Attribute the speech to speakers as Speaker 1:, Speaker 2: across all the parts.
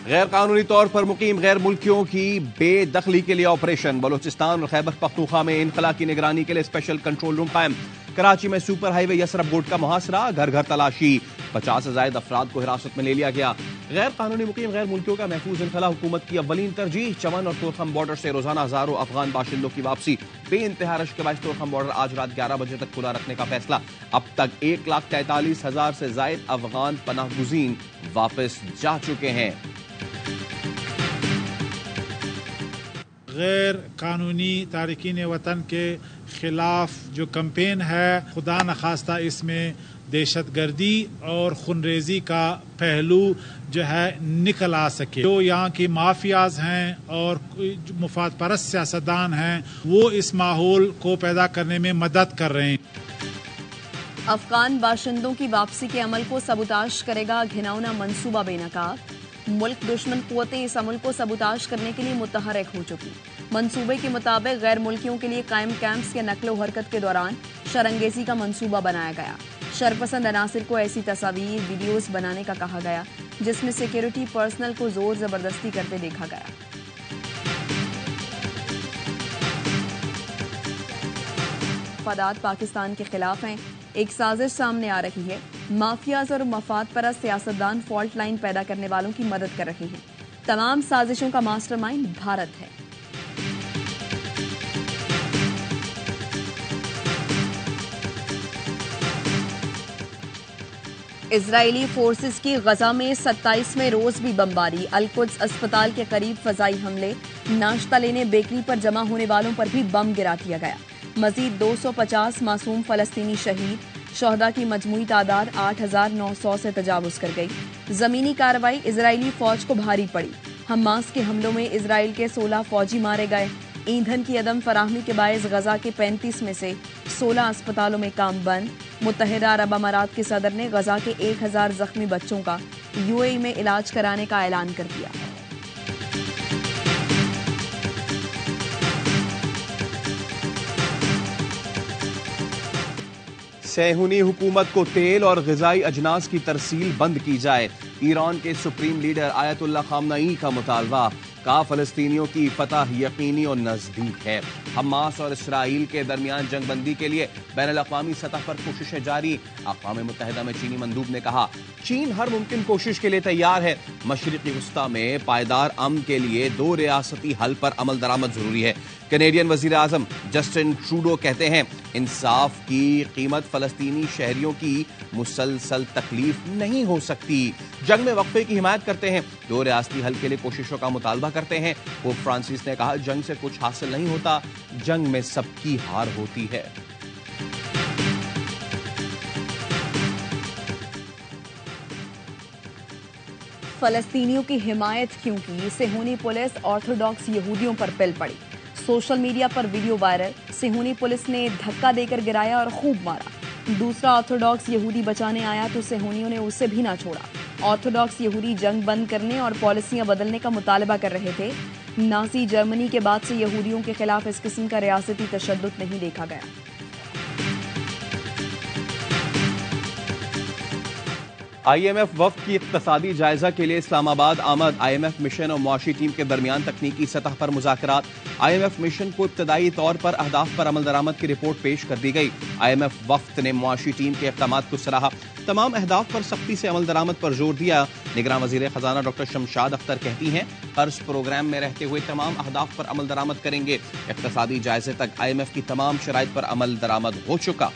Speaker 1: गैर कानूनी तौर पर मुकीम गैर मुल्कियों की बेदखली के लिए ऑपरेशन। बलूचिस्तान और खैबर पख्तूनख्वा में इनखला की निगरानी के लिए स्पेशल कंट्रोल रूम कायम। कराची में सुपर हाईवे यसरफ बोर्ड का मुहासरा, घर घर तलाशी, 50 से ज्यादा अफराद को हिरासत में ले लिया गया। गैर कानूनी मुकीम गैर मुल्कियों का महफूज इनखला हुकूमत की अव्वलीन तरजीह। चमन और तोरखम बॉर्डर से रोजाना हजारों अफगान बाशिंदों की वापसी। बेइंतहा रश के बायस तोरखम बॉर्डर आज रात 11 बजे तक खुला रखने का फैसला। अब तक 1,43,000 से ज्यादा अफगान पनाह गुज़ीन वापस जा चुके हैं।
Speaker 2: गैर कानूनी तारकीन वतन के खिलाफ जो कैंपेन है, खुदा न खास्ता इसमें दहशतगर्दी और खूनरेजी का पहलू जो है निकल आ सके। जो यहाँ की माफियाज हैं और मुफाद परस्त सियासतदान हैं, वो इस माहौल को पैदा करने में मदद कर रहे हैं।
Speaker 3: अफगान बाशिंदों की वापसी के अमल को सबूताश करेगा घिनौना मंसूबा बेनकाब। मुल्क दुश्मन कुव्वतें इस अमल को सबूताश करने के लिए मुतहरक हो चुकी। मंसूबे के मुताबिक गैर मुल्कियों के लिए कायम कैंप्स के नकलो हरकत के दौरान शरंगेजी का मंसूबा बनाया गया। शरपसंद अनासिर को ऐसी तस्वीर वीडियोस बनाने का कहा गया जिसमें सिक्योरिटी पर्सनल को जोर जबरदस्ती करते देखा गया। मफादात पाकिस्तान के खिलाफ हैं। एक साजिश सामने आ रही है। माफियाज और मफाद परस्त सियासतदान फॉल्ट लाइन पैदा करने वालों की मदद कर रहे हैं। तमाम साजिशों का मास्टरमाइंड भारत है। इजरायली फोर्सेस की गजा में 27वें रोज भी बमबारी। अल-कुद्स अस्पताल के करीब फजाई हमले। नाश्ता लेने बेकरी पर जमा होने वालों पर भी बम गिरा दिया गया। मजीद 250 मासूम फलस्तीनी शहीद। शोहदा की मजमूई तादाद 8,900 से तजावुज कर गई। जमीनी कार्रवाई इजरायली फौज को भारी पड़ी। हमास के हमलों में इजराइल के 16 फौजी मारे गए। ईंधन की अदम फराहमी के बायस गजा के 35 में से 16 अस्पतालों में काम बंद। मुत्तहिदा अरब अमारात के सदर ने गजा के 1,000 जख्मी बच्चों का यूएई में इलाज कराने का ऐलान कर दिया।
Speaker 1: सेहूनी हुकूमत को तेल और ग़िज़ाई अजनास की तरसील बंद की जाए। ईरान के सुप्रीम लीडर आयतुल्ला खामनई का मुतालबा। का फलस्तीनियों की फतह यकीनी और नजदीक है। हमास और इसराइल के दरमियान जंगबंदी के लिए बैनुल-अक़वामी सतह पर कोशिशें जारी। अक़वाम मुत्तहिदा में चीनी मंदूब ने कहा, चीन हर मुमकिन कोशिश के लिए तैयार है। मशरिक़ी वस्ता में पायदार अमन के लिए 2 रियासती हल पर अमल दरामद जरूरी है। कैनेडियन वज़ीर आज़म जस्टिन ट्रूडो कहते हैं, इंसाफ की कीमत फलस्तीनी शहरियों की मुसलसल तकलीफ नहीं हो सकती। जंग में वक्फे की हिमायत करते हैं। 2 रियासती हल के लिए कोशिशों का मुतालबा करते हैं। पोप फ्रांसिस ने कहा, जंग से कुछ हासिल नहीं होता, जंग में सबकी हार होती है।
Speaker 3: फलस्तीनियों की हिमायत क्यों की? सेहूनी पुलिस ऑर्थोडॉक्स यहूदियों पर पिल पड़ी। सोशल मीडिया पर वीडियो वायरल। सेहूनी पुलिस ने धक्का देकर गिराया और खूब मारा। दूसरा ऑर्थोडॉक्स यहूदी बचाने आया तो सेहूनियों ने उसे भी ना छोड़ा। ऑर्थोडॉक्स यहूदी जंग बंद करने और पॉलिसियां बदलने का मुतालबा कर रहे थे। नाज़ी जर्मनी के बाद से यहूदियों के खिलाफ इस किस्म का रियासती तशद्दुद नहीं देखा गया।
Speaker 1: IMF वफ्द की इक्तसादी जायजा के लिए इस्लामाबाद आमद। IMF मिशन और मुआशी टीम के दरमियान तकनीकी सतह पर मुज़ाकरात। IMF मिशन को इब्तदाई तौर पर अहदाफ पर अमल दरामद की रिपोर्ट पेश कर दी गई। IMF वफ्द ने मुआशी टीम के इक़दामात को सराहा। तमाम अहदाफ पर सख्ती से अमल दरामद पर जोर दिया। निगरान वज़ीर ख़जाना डॉक्टर शमशाद अख्तर कहती हैं, कर्ज प्रोग्राम में रहते हुए तमाम अहदाफ पर अमल दरामद करेंगे। इक्तसादी जायजे तक IMF की तमाम शराइत पर अमल दरामद हो चुका।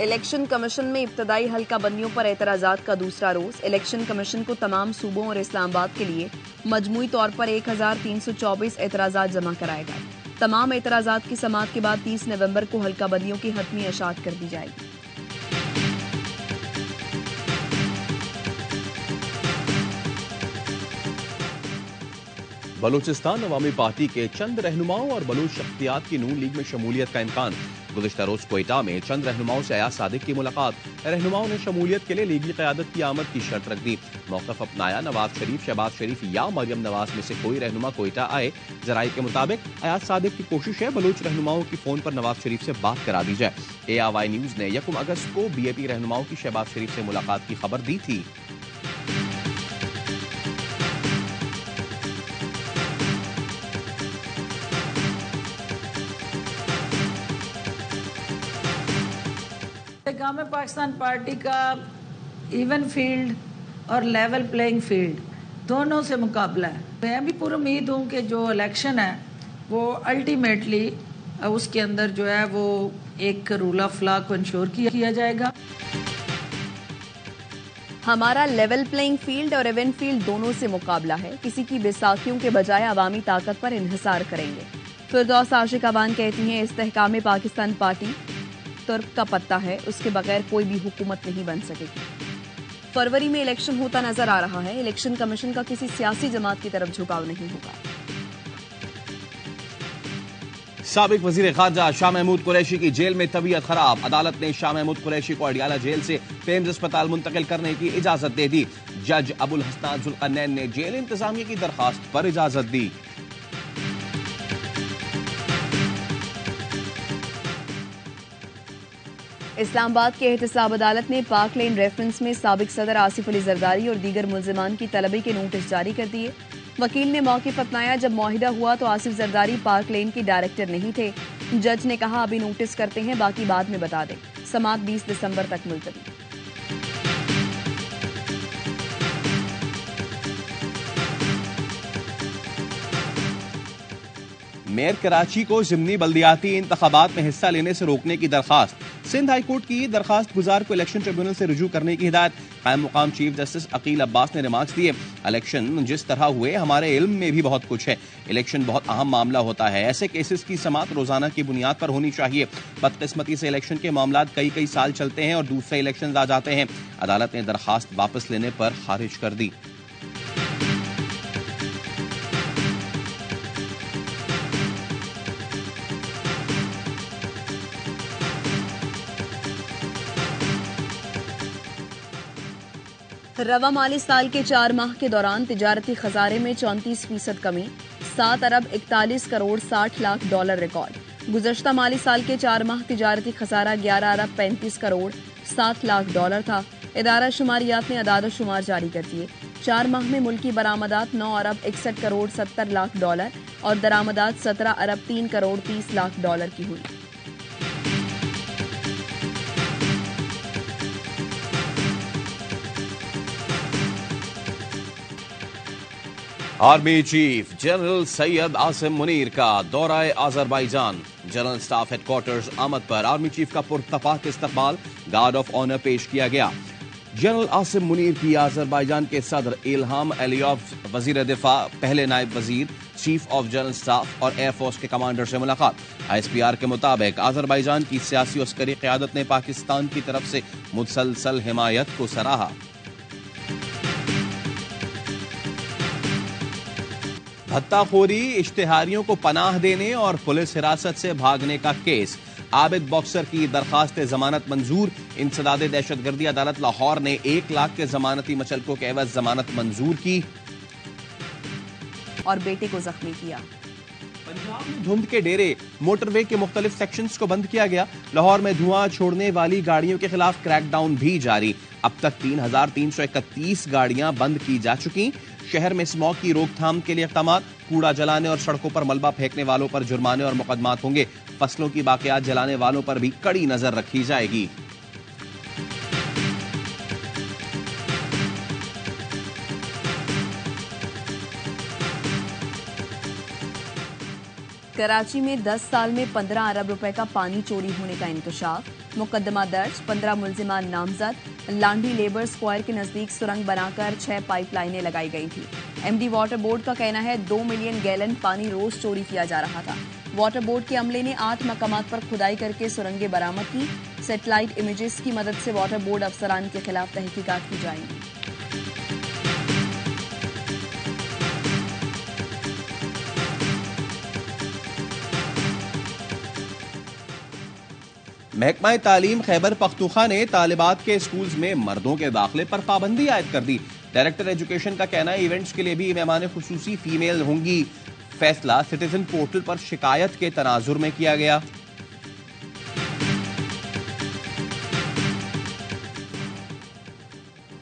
Speaker 3: इलेक्शन कमीशन में इब्तदाई हल्का बंदियों पर एतराज़ात का दूसरा रोज। इलेक्शन कमीशन को तमाम सूबों और इस्लामाबाद के लिए मजमूई तौर पर 1,324 एतराज़ात जमा कराए गए। तमाम एतराज़ात की समाअत के बाद 30 नवंबर को हल्का बंदियों की हतमी इशाअत कर दी जाएगी।
Speaker 1: बलूचिस्तान अवामी पार्टी के चंद रहनुमाओं और बलूच शख्सियात की नून लीग में शमूलियत का इम्कान। गुज़िश्ता रोज क्वेटा में चंद रहनुमाओं से अयाज सादिक की मुलाकात। रहनुमाओं ने शमूलियत के लिए लीगी क़यादत की आमद की शर्त रख दी। मौक़िफ़ अपनाया, नवाज शरीफ, शहबाज शरीफ या मरियम नवाज में से कोई रहनुमा क्वेटा आए। ज़राए के मुताबिक अयाज सादिक की कोशिश है बलूच रहनुमाओं की फ़ोन पर नवाज शरीफ से बात करा दी जाए। ARY न्यूज़ ने 1 अगस्त को BAP रहनुमाओं की शहबाज शरीफ से मुलाकात की खबर दी थी।
Speaker 4: काम में पाकिस्तान पार्टी का इवन फील्ड और लेवल प्लेइंग फील्ड दोनों से मुकाबला है। मैं भी पूरी उम्मीद हूँ कि जो इलेक्शन है वो अल्टीमेटली उसके अंदर जो है वो एक रूल ऑफ लॉ को इंश्योर किया जाएगा।
Speaker 3: हमारा लेवल प्लेइंग फील्ड और इवन फील्ड दोनों से मुकाबला है। किसी की बेसाखियों के बजाय अवामी ताकत पर इन्हिसार करेंगे। फिरदौस आशिक अवान कहती हैं, इस्तेहकाम पाकिस्तान पार्टी तुर्क का पत्ता है, उसके बगैर कोई भी हुकूमत नहीं बन सकेगी। फरवरी में इलेक्शन होता नजर आ रहा है। इलेक्शन कमीशन का किसी सियासी जमात की तरफ झुकाव नहीं होगा।
Speaker 1: साबिक वजीर खारजा शाह महमूद कुरैशी की जेल में तबीयत खराब। अदालत ने शाह महमूद कुरैशी को अडियाला जेल से पेम्स अस्पताल मुंतकिल करने की इजाजत दे दी। जज अबुल हसनान जुल्करनैन ने जेल इंतजामिया की दरखास्त पर इजाजत दी।
Speaker 3: इस्लामाबाद के एहतसाब अदालत ने पाक लेन रेफरेंस में साबिक सदर आसिफ अली जरदारी और दीगर मुल्जिमान की तलबी के नोटिस जारी कर दिए। वकील ने मौक़िफ़ अपनाया, जब मुआहिदा हुआ तो आसिफ जरदारी पाक लेन के डायरेक्टर नहीं थे। जज ने कहा, अभी नोटिस करते हैं, बाकी बाद में बता दें। समाअत 20 दिसंबर तक मुलतवी।
Speaker 1: मेयर कराची को ज़िमनी बल्दियाती इंतखाबात में हिस्सा लेने से रोकने की दरखास्त। सिंध हाई कोर्ट की दरखास्त गुजार को इलेक्शन ट्रिब्यूनल से रुजू करने की हिदायत। कायम मुकाम चीफ जस्टिस अकील अब्बास ने रिमार्क्स दिए, इलेक्शन जिस तरह हुए हमारे इल्म में भी बहुत कुछ है। इलेक्शन बहुत अहम मामला होता है। ऐसे केसेस की समाअत रोजाना की बुनियाद पर होनी चाहिए। बदकिस्मती से इलेक्शन के मामला कई साल चलते हैं और दूसरे इलेक्शन आ जाते हैं। अदालत ने दरखास्त वापस लेने पर खारिज कर दी।
Speaker 3: रवा माली साल के 4 माह के दौरान तिजारती खजारे में 34% कमी, 7 अरब 41 करोड़ 60 लाख डॉलर रिकॉर्ड। गुज़श्ता माली साल के 4 माह तिजारती खसारा 11 अरब 35 करोड़ 7 लाख डॉलर था। इदारा शुमारियात ने अदाद शुमार जारी कर दिए। 4 माह में मुल्की बरामदात 9 अरब 61 करोड़ 70 लाख डॉलर और दरामदात 17 अरब 3 करोड़ 30 लाख डॉलर की हुई।
Speaker 1: Army chief general Syed Asim Munir का दौरा आज़रबाईजान। जनरल स्टाफ हेडक्वार्टर्स आमद पर आर्मी चीफ का पुरतपाक इस्तकबाल, गार्ड ऑफ ऑनर पेश किया गया। जनरल आसिम मुनीर की आज़रबाईजान के सदर इल्हाम अलियोव, वजीर दिफा, पहले नायब वजीर, चीफ ऑफ जनरल स्टाफ और एयरफोर्स के कमांडर से मुलाकात। ISPR के मुताबिक आज़रबाईजान की सियासी अस्करी क़यादत ने पाकिस्तान की तरफ से मुसलसल हिमायत को सराहा। भत्ताखोरी, इश्तिहारियों को पनाह देने और पुलिस हिरासत से भागने का केस। आबिद बॉक्सर की दरखास्त जमानत मंजूर। इंसदाद दहशतगर्दी अदालत लाहौर ने 1 लाख के जमानती मचलकों के एवज जमानत मंजूर की
Speaker 3: और बेटे को जख्मी किया।
Speaker 1: पंजाब में धुंध के डेरे, मोटरवे के मुख्तलिफ सेक्शंस को बंद किया गया। लाहौर में धुआं छोड़ने वाली गाड़ियों के खिलाफ क्रैकडाउन भी जारी। अब तक 3331 गाड़ियां बंद की जा चुकी। शहर में स्मॉग की रोकथाम के लिए इक़दामात। कूड़ा जलाने और सड़कों पर मलबा फेंकने वालों पर जुर्माने और मुकदमात होंगे। फसलों की बाकियात जलाने वालों पर भी कड़ी नजर रखी जाएगी।
Speaker 3: कराची में 10 साल में 15 अरब रुपए का पानी चोरी होने का इंकशाफ। मुकदमा दर्ज, 15 मुल्जिमान नामजद। लांडी लेबर स्क्वायर के नजदीक सुरंग बनाकर 6 पाइपलाइनें लगाई गई थी। MD वाटर बोर्ड का कहना है 2 मिलियन गैलन पानी रोज चोरी किया जा रहा था। वाटर बोर्ड के अमले ने 8 मकामात पर खुदाई करके सुरंगें बरामद की। सैटेलाइट इमेजेस की मदद से वाटर बोर्ड अफसरान के खिलाफ तहकीकात की जाएंगी।
Speaker 1: महकमा तालीम खैबर पख्तूनख्वा ने तालिबात के स्कूल्स में मर्दों के दाखिले पर पाबंदी आयद कर दी। डायरेक्टर एजुकेशन का कहना है इवेंट्स के लिए भी मेहमान खुसूसी फीमेल होंगी। फैसला सिटीजन पोर्टल पर शिकायत के तनाजुर में किया गया।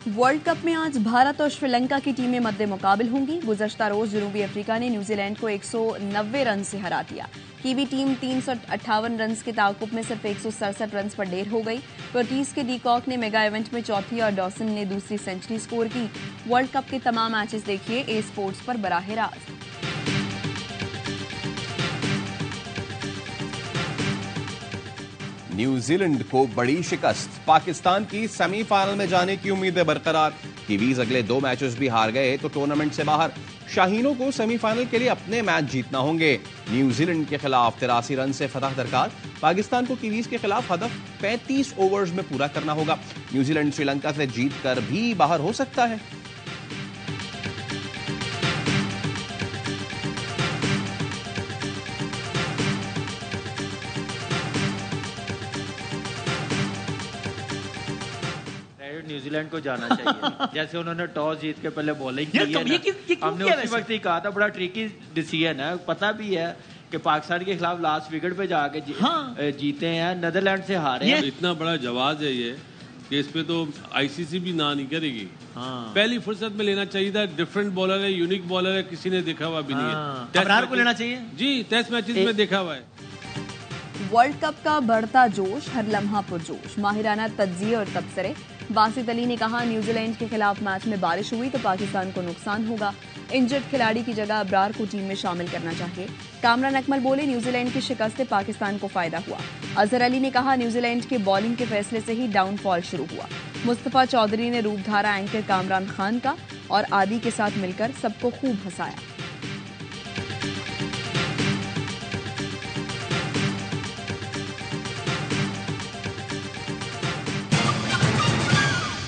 Speaker 3: वर्ल्ड कप में आज भारत और श्रीलंका की टीमें मद्दे मुकाबिल होंगी। गुज़श्ता रोज जनूबी अफ्रीका ने न्यूजीलैंड को 190 रन से हरा दिया। कीवी टीम 358 रन के ताकुब में सिर्फ 167 रन पर ढेर हो गई। कर्टिस के डीकॉक ने मेगा इवेंट में चौथी और डॉसन ने दूसरी सेंचुरी स्कोर की। वर्ल्ड कप के तमाम मैचेस देखिए ए स्पोर्ट्स पर बराह रास्त।
Speaker 1: न्यूजीलैंड को बड़ी शिकस्त, पाकिस्तान की सेमीफाइनल में जाने की उम्मीदें बरकरार। कीवीज अगले 2 मैचेस भी हार गए तो टूर्नामेंट से बाहर। शाहीनों को सेमीफाइनल के लिए अपने मैच जीतना होंगे। न्यूजीलैंड के खिलाफ 83 रन से फतह दरकार। पाकिस्तान को कीवीज के खिलाफ हदफ 35 ओवर्स में पूरा करना होगा। न्यूजीलैंड श्रीलंका से जीत कर भी बाहर हो सकता है।
Speaker 5: न्यूजीलैंड को जाना चाहिए। जैसे उन्होंने टॉस जीत के पहले बॉलिंग की है, हमने उसी वक्त ही कहा था बड़ा ट्रिकी डिसीजन है। पता भी है कि पाकिस्तान के खिलाफ लास्ट विकेट पे जाके जीते हैं, नीदरलैंड से हारे हैं।
Speaker 6: इतना बड़ा जवाब है ये कि इस पे तो आईसीसी भी ना नहीं करेगी। पहली फुर्सत में लेना चाहिए था। डिफरेंट बॉलर है, यूनिक बॉलर है, किसी ने देखा हुआ भी नहीं है।
Speaker 5: अबरार को लेना चाहिए
Speaker 6: जी, टेस्ट मैचेस में देखा हुआ है।
Speaker 3: वर्ल्ड कप का बढ़ता जोश, हर लम्हा पुरजोश, माहिराना तज्जिए और तबसरे। बासित अली ने कहा न्यूजीलैंड के खिलाफ मैच में बारिश हुई तो पाकिस्तान को नुकसान होगा। इंजर्ड खिलाड़ी की जगह अबरार को टीम में शामिल करना चाहिए। कामरान अकमल बोले न्यूजीलैंड की शिकस्त से पाकिस्तान को फायदा हुआ। अजहर अली ने कहा न्यूजीलैंड के बॉलिंग के फैसले से ही डाउनफॉल शुरू हुआ। मुस्तफा चौधरी ने रूपधारा एंकर कामरान खान का और आदि के साथ मिलकर सबको खूब हंसाया।